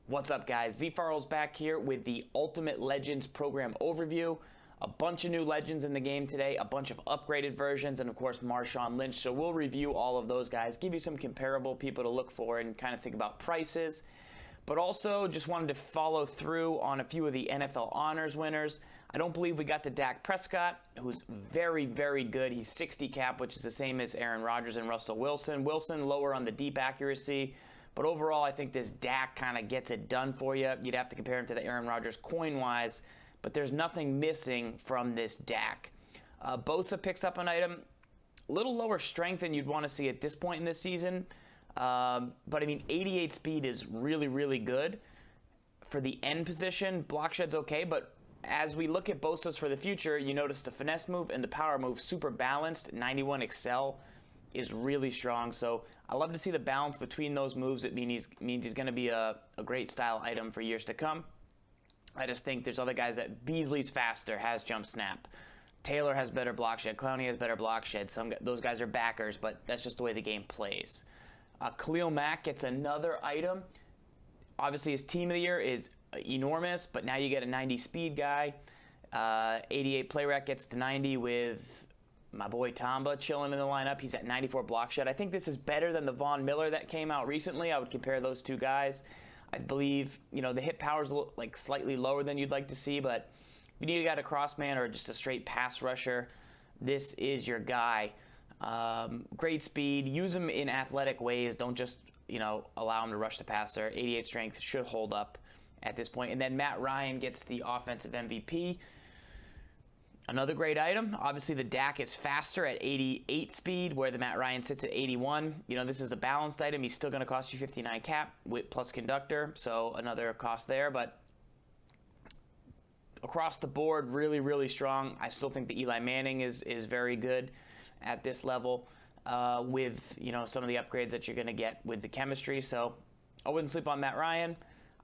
What's up, guys? ZFarls back here with the Ultimate Legends program overview. A bunch of new legends in the game today, a bunch of upgraded versions, and of course Marshawn Lynch. So we'll review all of those guys, give you some comparable people to look for and kind of think about prices. But also just wanted to follow through on a few of the NFL Honors winners. I don't believe we got to Dak Prescott, who's very, very good. He's 60 cap, which is the same as Aaron Rodgers and Russell Wilson. Wilson lower on the deep accuracy. But overall, I think this Dak kind of gets it done for you. You'd have to compare him to the Aaron Rodgers coin-wise, but there's nothing missing from this Dak. Bosa picks up an item, a little lower strength than you'd want to see at this point in the season. But I mean, 88 speed is really, really good. For the end position, block shed's okay, but as we look at Bosa's for the future, you notice the finesse move and the power move super balanced. 91 excel is really strong. So I love to see the balance between those moves. It means he's going to be a great style item for years to come. I just think there's other guys that Beasley's faster, has jump snap. Taylor has better block shed. Clowney has better block shed. Those guys are backers, but that's just the way the game plays. Khalil Mack gets another item. Obviously, his team of the year is enormous, but now you get a 90 speed guy. 88 play rec gets to 90 with my boy Tamba chilling in the lineup. He's at 94 block shed. I think this is better than the Von Miller that came out recently. I would compare those two guys. I believe, the hit power's like slightly lower than you'd like to see, but if you need a guy to cross man or just a straight pass rusher, this is your guy. Great speed. Use him in athletic ways. Don't just, allow him to rush the passer. 88 strength should hold up at this point. And then Matt Ryan gets the offensive MVP. Another great item. Obviously, the Dak is faster at 88 speed, where the Matt Ryan sits at 81. This is a balanced item. He's still going to cost you 59 cap with plus conductor, so another cost there. But across the board, really, really strong. I still think the Eli Manning is very good at this level with some of the upgrades that you're going to get with the chemistry. So I wouldn't sleep on Matt Ryan.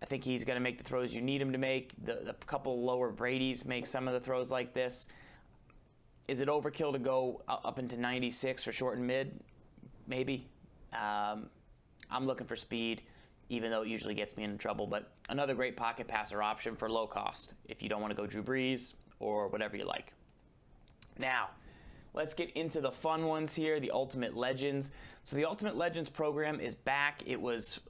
I think he's going to make the throws you need him to make. The couple lower Brady's make some of the throws like this. Is it overkill to go up into 96 for short and mid? Maybe. I'm looking for speed, even though it usually gets me into trouble. But another great pocket passer option for low cost if you don't want to go Drew Brees or whatever you like. Now, let's get into the fun ones here, the Ultimate Legends. So the Ultimate Legends program is back. It was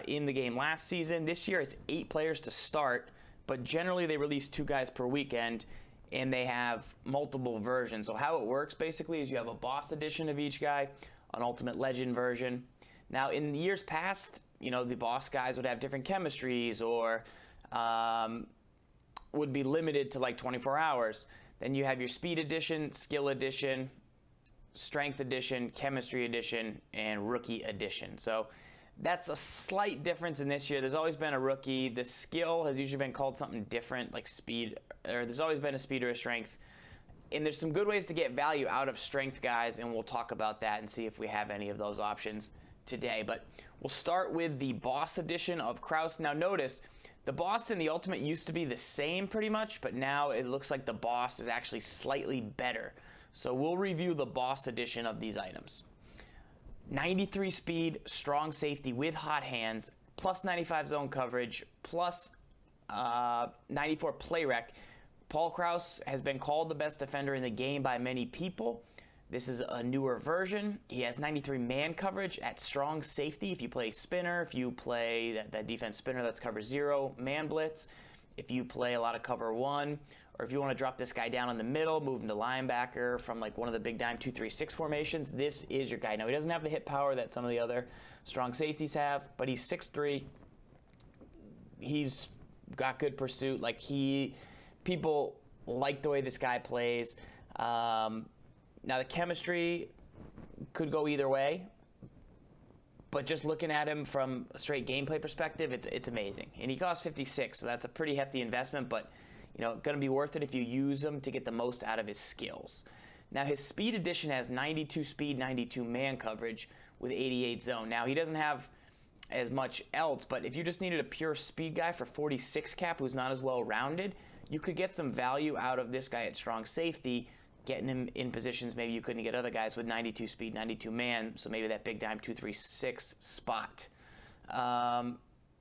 in the game last season. This year it's 8 players to start, but generally they release 2 guys per weekend, and they have multiple versions. So how it works basically is you have a boss edition of each guy, an Ultimate Legend version. Now in years past, the boss guys would have different chemistries or would be limited to like 24 hours. Then you have your speed edition, skill edition, strength edition, chemistry edition, and rookie edition. So that's a slight difference in this year. There's always been a rookie. The skill has usually been called something different, like speed, or there's always been a speed or a strength. And there's some good ways to get value out of strength guys, and we'll talk about that and see if we have any of those options today. But we'll start with the boss edition of Krause. Now notice, the boss and the ultimate used to be the same pretty much, but now it looks like the boss is actually slightly better. So we'll review the boss edition of these items. 93 speed, strong safety with hot hands, plus 95 zone coverage, plus 94 play rec. Paul Krause has been called the best defender in the game by many people. This is a newer version. He has 93 man coverage at strong safety. If you play spinner, if you play that defense spinner that's cover 0, man blitz, if you play a lot of cover 1, or if you want to drop this guy down in the middle, move him to linebacker from like one of the big dime 2-3-6 formations, this is your guy. Now, he doesn't have the hit power that some of the other strong safeties have, but he's 6'3". He's got good pursuit. People like the way this guy plays. Now, the chemistry could go either way, but just looking at him from a straight gameplay perspective, it's amazing. And he costs 56, so that's a pretty hefty investment, but going to be worth it if you use him to get the most out of his skills. Now, his speed edition has 92 speed, 92 man coverage with 88 zone. Now, he doesn't have as much else, but if you just needed a pure speed guy for 46 cap who's not as well rounded, you could get some value out of this guy at strong safety, getting him in positions maybe you couldn't get other guys with 92 speed, 92 man, so maybe that big dime 2-3-6 spot.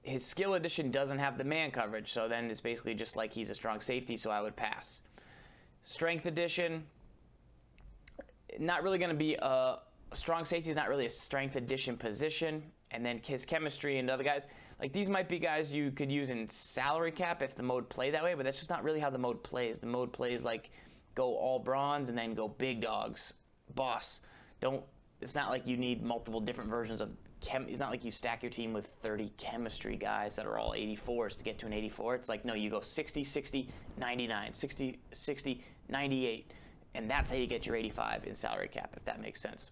his skill edition doesn't have the man coverage, so then it's basically just like he's a strong safety, so I would pass. Strength edition, not really going to be a strong safety, is not really a strength edition position. And then his chemistry and other guys, like these might be guys you could use in salary cap if the mode played that way, but that's just not really how the mode plays. The mode plays like go all bronze and then go big dogs, boss. It's not like you need multiple different versions of it's not like you stack your team with 30 chemistry guys that are all 84s to get to an 84. It's like, no, you go 60, 60, 99, 60, 60, 98, and that's how you get your 85 in salary cap, if that makes sense.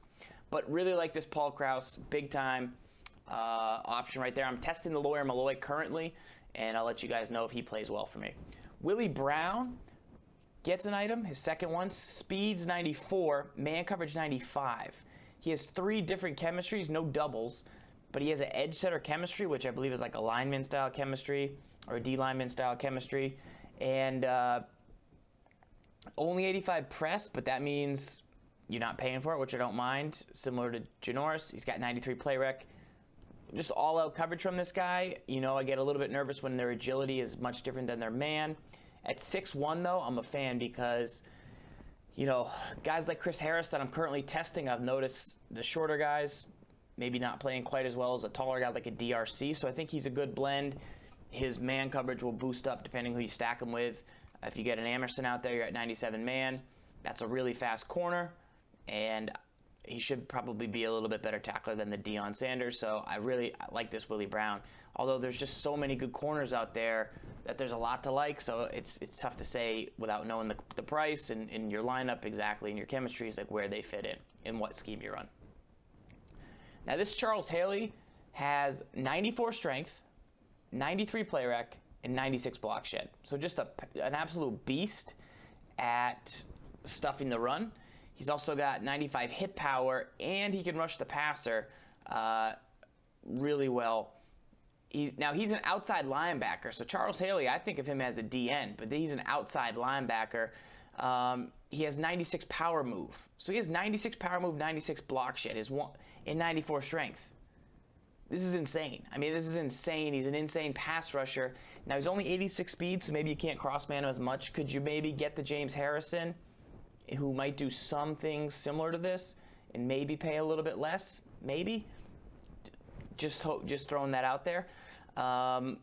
But really like this Paul Krause, big time option right there. I'm testing the Lawyer Malloy currently, and I'll let you guys know if he plays well for me. Willie Brown gets an item, his second one, speeds 94, man coverage 95. He has 3 different chemistries, no doubles, but he has an edge setter chemistry, which I believe is like a lineman style chemistry or a D lineman style chemistry, and only 85 press, but that means you're not paying for it, which I don't mind. Similar to Janoris, he's got 93 play rec. Just all out coverage from this guy. You know, I get a little bit nervous when their agility is much different than their man. At 6'1", though, I'm a fan because, you know, guys like Chris Harris that I'm currently testing, I've noticed the shorter guys maybe not playing quite as well as a taller guy like a DRC, so I think he's a good blend. His man coverage will boost up depending who you stack him with. If you get an Amerson out there, you're at 97 man. That's a really fast corner, and he should probably be a little bit better tackler than the Deion Sanders, so I like this Willie Brown. Although there's just so many good corners out there that there's a lot to like, so it's tough to say without knowing the price and your lineup exactly and your chemistry is like where they fit in what scheme you run. Now this Charles Haley has 94 strength, 93 play rec, and 96 block shed. So just an absolute beast at stuffing the run. He's also got 95 hit power, and he can rush the passer really well. Now, he's an outside linebacker, so Charles Haley, I think of him as a DN, but he's an outside linebacker. He has 96 power move. So he has 96 power move, 96 block shed, and 94 strength. This is insane. I mean, this is insane. He's an insane pass rusher. Now, he's only 86 speed, so maybe you can't cross-man him as much. Could you maybe get the James Harrison, who might do some things similar to this, and maybe pay a little bit less? Maybe. Just throwing that out there. But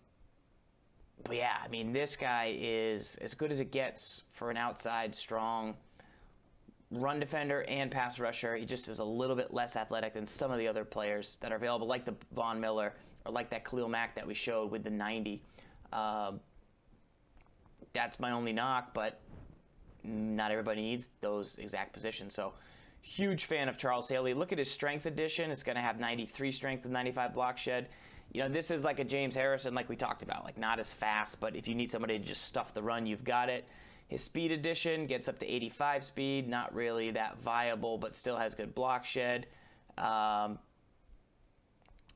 yeah, I mean, this guy is as good as it gets for an outside strong run defender and pass rusher. He just is a little bit less athletic than some of the other players that are available, like the Von Miller or like that Khalil Mack that we showed with the 90. That's my only knock, but not everybody needs those exact positions. So huge fan of Charles Haley. Look at his strength edition. It's going to have 93 strength and 95 block shed. You know, this is like a James Harrison like we talked about, like not as fast, but if you need somebody to just stuff the run, you've got it. His speed edition gets up to 85 speed, not really that viable, but still has good block shed. And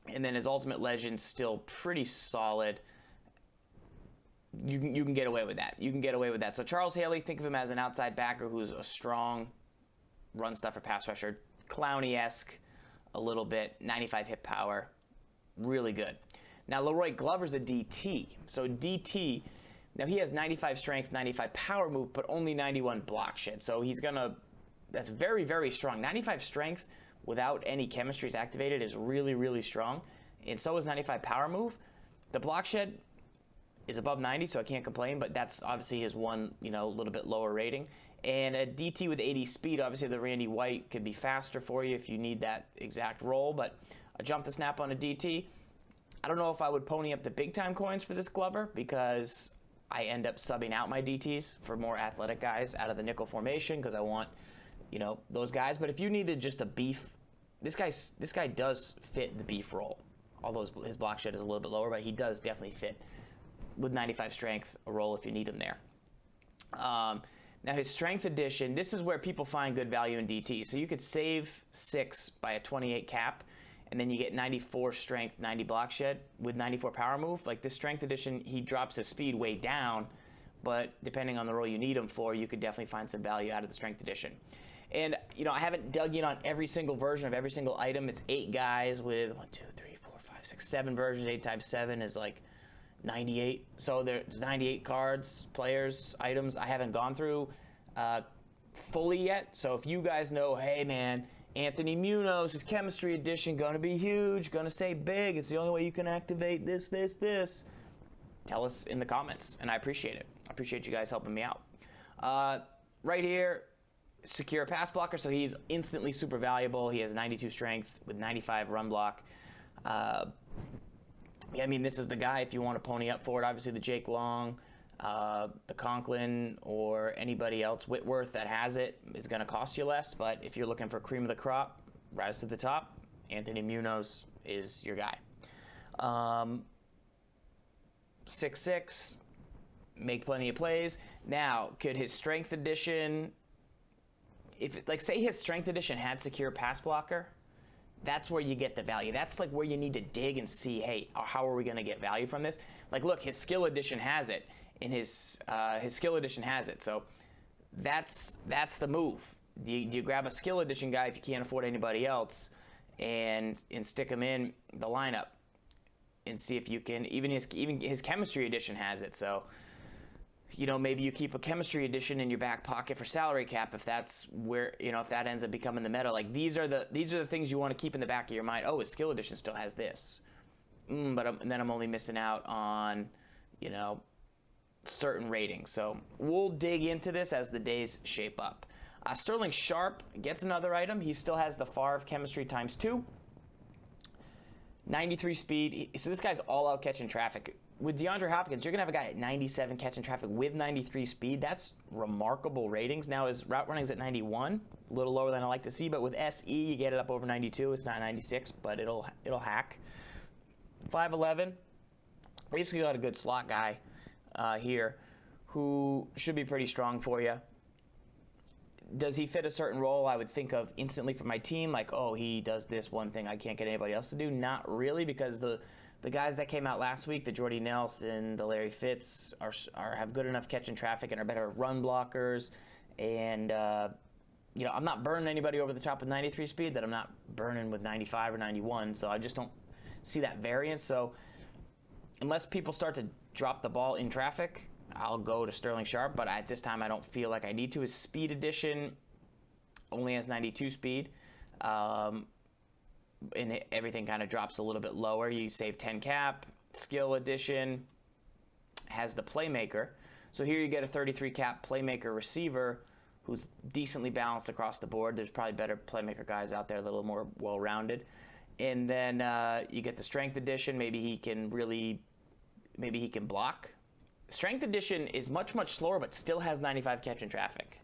then his ultimate legend still pretty solid. You can get away with that. You can get away with that. So Charles Haley, think of him as an outside backer who's a strong run stuffer, pass rusher, Clowney-esque a little bit, 95 hit power, really good. Now Laroi Glover's a DT. So DT, now he has 95 strength, 95 power move, but only 91 block shed. So that's very, very strong. 95 strength without any chemistries activated is really, really strong. And so is 95 power move. The block shed is above 90, so I can't complain, but that's obviously his one, little bit lower rating. And a DT with 80 speed, obviously the Randy White could be faster for you if you need that exact role, but a jump to snap on a DT, I don't know if I would pony up the big time coins for this Glover because I end up subbing out my DTs for more athletic guys out of the nickel formation because I want, those guys. But if you needed just a beef, this guy does fit the beef role. Although his block shed is a little bit lower, but he does definitely fit with 95 strength a role if you need him there. Now his strength edition, this is where people find good value in DT. So you could save 6 by a 28 cap, and then you get 94 strength, 90 block shed with 94 power move. Like this strength edition, he drops his speed way down, but depending on the role you need him for, you could definitely find some value out of the strength edition. And, I haven't dug in on every single version of every single item. It's 8 guys with 1, 2, 3, 4, 5, 6, 7 versions. 8 times 7 is like 98. So there's 98 cards, players, items. I haven't gone through fully yet. So if you guys know, hey man, Anthony Munoz, his chemistry edition, gonna be huge, gonna stay big. It's the only way you can activate this. Tell us in the comments, and I appreciate it. I appreciate you guys helping me out. Right here, secure pass blocker, so he's instantly super valuable. He has 92 strength with 95 run block. I mean, this is the guy if you want to pony up for it. Obviously, the Jake Long, the Conklin, or anybody else, Whitworth, that has it is going to cost you less. But if you're looking for cream of the crop, rise to the top, Anthony Munoz is your guy. 6'6", make plenty of plays. Now, could his strength edition, say his strength edition had secure pass blocker, that's where you get the value. That's like where you need to dig and see, hey, how are we going to get value from this? Like, look, his skill edition has it, and his skill edition has it. So that's the move. You grab a skill edition guy if you can't afford anybody else, and stick him in the lineup, and see if you can. Even his chemistry edition has it. So, maybe you keep a chemistry edition in your back pocket for salary cap if that's where, if that ends up becoming the meta. Like, these are the things you want to keep in the back of your mind. Oh, his skill edition still has this. But then I'm only missing out on, certain ratings. So we'll dig into this as the days shape up. Sterling Sharpe gets another item. He still has the Favre chemistry ×2. 93 speed. So this guy's all out catching traffic. With DeAndre Hopkins, you're going to have a guy at 97 catching traffic with 93 speed. That's remarkable ratings. Now, his route running's at 91, a little lower than I like to see, but with SE, you get it up over 92. It's not 96, but it'll hack. 5'11", basically got a good slot guy here who should be pretty strong for you. Does he fit a certain role I would think of instantly for my team? Like, oh, he does this one thing I can't get anybody else to do? Not really, because the guys that came out last week, the Jordy Nelson, the Larry Fitz, have good enough catching traffic and are better run blockers. And, I'm not burning anybody over the top with 93 speed that I'm not burning with 95 or 91. So I just don't see that variance. So unless people start to drop the ball in traffic, I'll go to Sterling Sharpe. But at this time, I don't feel like I need to. His speed edition only has 92 speed. And everything kind of drops a little bit lower. You save 10 cap. Skill edition has the playmaker. So here you get a 33 cap playmaker receiver who's decently balanced across the board. There's probably better playmaker guys out there, a little more well-rounded. And then you get the strength edition. Maybe he can block. Strength edition is much slower, but still has 95 catching traffic.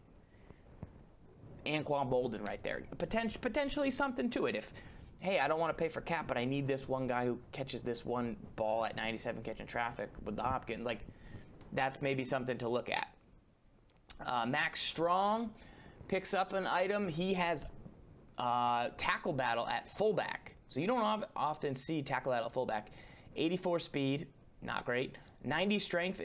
Anquan Bolden right there. Potentially something to it. If, hey, I don't want to pay for cap, but I need this one guy who catches this one ball at 97 catching traffic with the Hopkins. Like, that's maybe something to look at. Mack Strong picks up an item. He has tackle battle at fullback. So you don't often see tackle battle at fullback. 84 speed, not great. 90 strength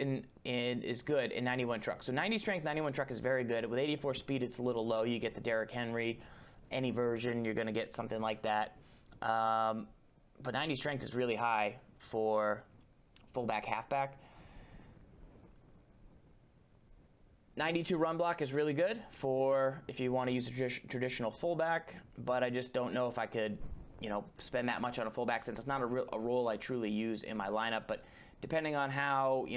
is good, and 91 truck. So 90 strength, 91 truck is very good. With 84 speed, it's a little low. You get the Derrick Henry. Any version, you're going to get something like that. But 90 strength is really high for fullback, halfback. 92 run block is really good for if you want to use a traditional fullback, but I just don't know if I could, spend that much on a fullback since it's not a role I truly use in my lineup. But depending on how,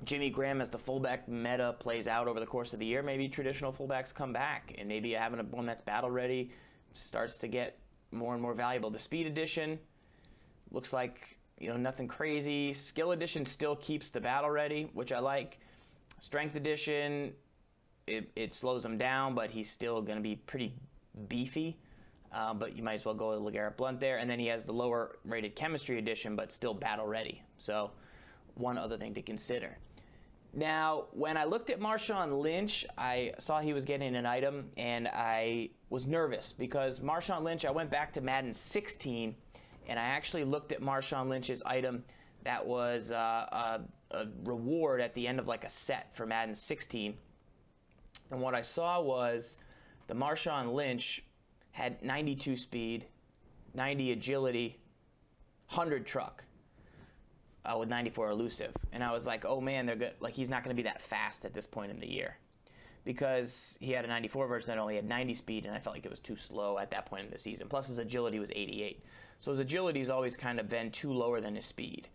Jimmy Graham as the fullback meta plays out over the course of the year, maybe traditional fullbacks come back, and maybe having one that's battle ready starts to get more and more valuable. The speed edition looks like, nothing crazy. Skill edition still keeps the battle ready, which I like. Strength edition, it slows him down, but he's still going to be pretty beefy. But you might as well go with LeGarrette Blount there. And then he has the lower rated chemistry edition, but still battle ready. So one other thing to consider. Now, when I looked at Marshawn Lynch, I saw he was getting an item, and I was nervous because Marshawn Lynch, I went back to Madden 16, and I actually looked at Marshawn Lynch's item that was a reward at the end of like a set for Madden 16. And what I saw was the Marshawn Lynch had 92 speed, 90 agility, 100 truck with 94 elusive. And I was like, oh man, they're good. Like, he's not going to be that fast at this point in the year, because he had a 94 version that only had 90 speed, and I felt like it was too slow at that point in the season. Plus his agility was 88. So his agility's always kind of been 2 lower than his speed.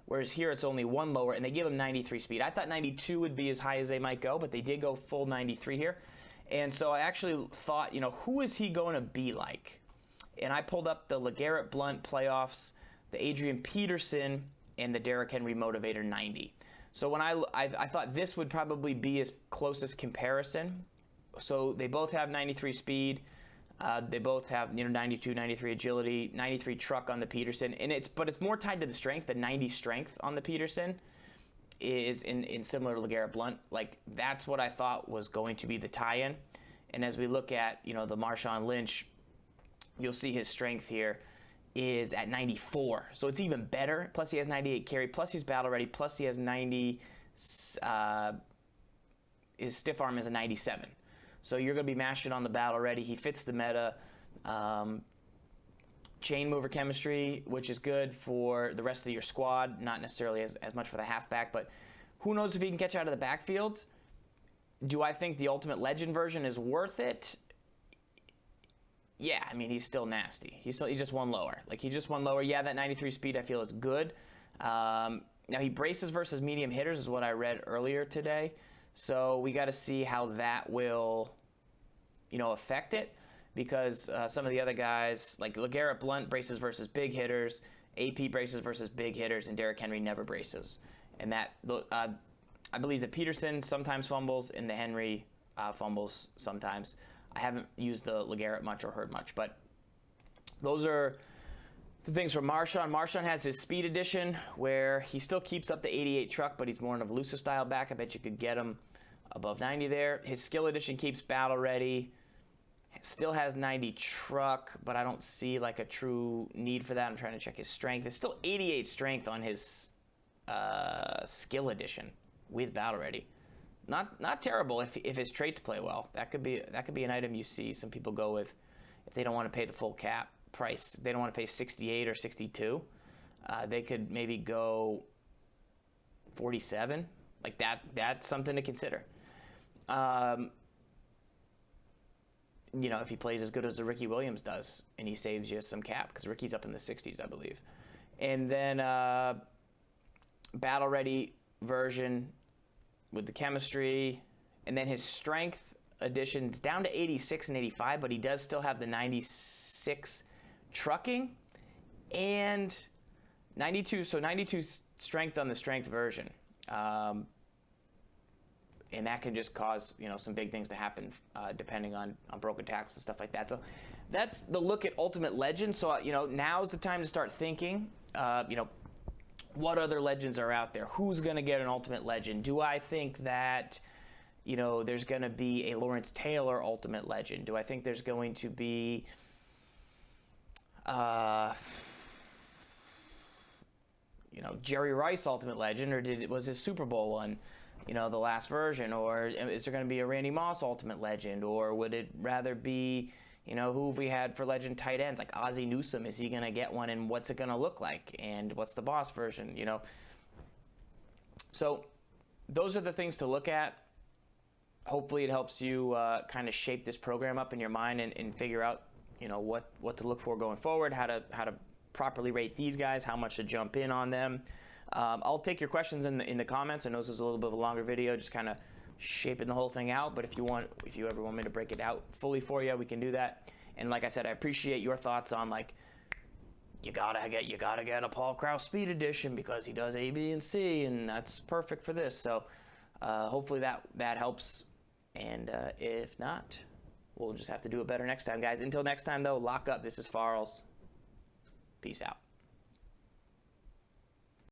Whereas here it's only 1 lower, and they give him 93 speed. I thought 92 would be as high as they might go, but they did go full 93 here. And so I actually thought, who is he going to be like? And I pulled up the LeGarrette Blount playoffs, the Adrian Peterson, and the Derrick Henry Motivator 90. So when I thought this would probably be his closest comparison. So they both have 93 speed. They both have 92, 93 agility, 93 truck on the Peterson, but it's more tied to the strength. The 90 strength on the Peterson is in similar to LeGarrette Blount. Like, that's what I thought was going to be the tie-in. And as we look at the Marshawn Lynch, you'll see his strength here is at 94, so it's even better. Plus he has 98 carry, plus he's battle ready, plus he has 90. His stiff arm is a 97. So you're going to be mashing on the battle ready. He fits the meta. Chain mover chemistry, which is good for the rest of your squad, not necessarily as much for the halfback, but who knows if he can catch out of the backfield. Do I think the Ultimate Legend version is worth it? Yeah, I mean, he's still nasty. He's just 1 lower. Like, he's just 1 lower. Yeah, that 93 speed I feel is good. Now, he braces versus medium hitters is what I read earlier today. So we got to see how that will, affect it, because some of the other guys, like LeGarrette Blount, braces versus big hitters, AP braces versus big hitters, and Derrick Henry never braces. And that, I believe the Peterson sometimes fumbles and the Henry fumbles sometimes. I haven't used the LeGarrette much or heard much, but those are the things from Marshawn. Marshawn has his speed edition where he still keeps up the 88 truck, but he's more in an elusive style back. I bet you could get him above 90 there. His skill edition keeps battle ready. Still has 90 truck, but I don't see like a true need for that. I'm trying to check his strength. It's still 88 strength on his skill edition with battle ready. Not terrible if his traits play well. That could be an item you see some people go with if they don't want to pay the full cap price. If they don't want to pay 68 or 62. They could maybe go 47. Like that's something to consider. If he plays as good as the Ricky Williams does, and he saves you some cap, because Ricky's up in the 60s, I believe. And then battle ready version with the chemistry, and then his strength additions down to 86 and 85, but he does still have the 96 trucking and 92. So 92 strength on the strength version. And that can just cause some big things to happen depending on broken tackles and stuff like that. So that's the look at Ultimate Legend. So now's the time to start thinking. What other legends are out there? Who's going to get an Ultimate Legend? Do I think that there's going to be a Lawrence Taylor Ultimate Legend? Do I think there's going to be Jerry Rice Ultimate Legend, or was his Super Bowl one the last version? Or is there going to be a Randy Moss Ultimate Legend? Or would it rather be who have we had for legend tight ends? Like Ozzie Newsome, is he going to get one, and what's it going to look like? And what's the boss version, So those are the things to look at. Hopefully it helps you kind of shape this program up in your mind and figure out, what to look for going forward, how to properly rate these guys, how much to jump in on them. I'll take your questions in the comments. I know this is a little bit of a longer video, just kind of shaping the whole thing out, but if you ever want me to break it out fully for you, we can do that. And like I said, I appreciate your thoughts on, like, you gotta get a Paul Krause Speed Edition because he does A, B, and C, and that's perfect for this. So hopefully that helps, and if not, we'll just have to do it better next time, guys. Until next time, though, lock up. This is Farls. Peace out.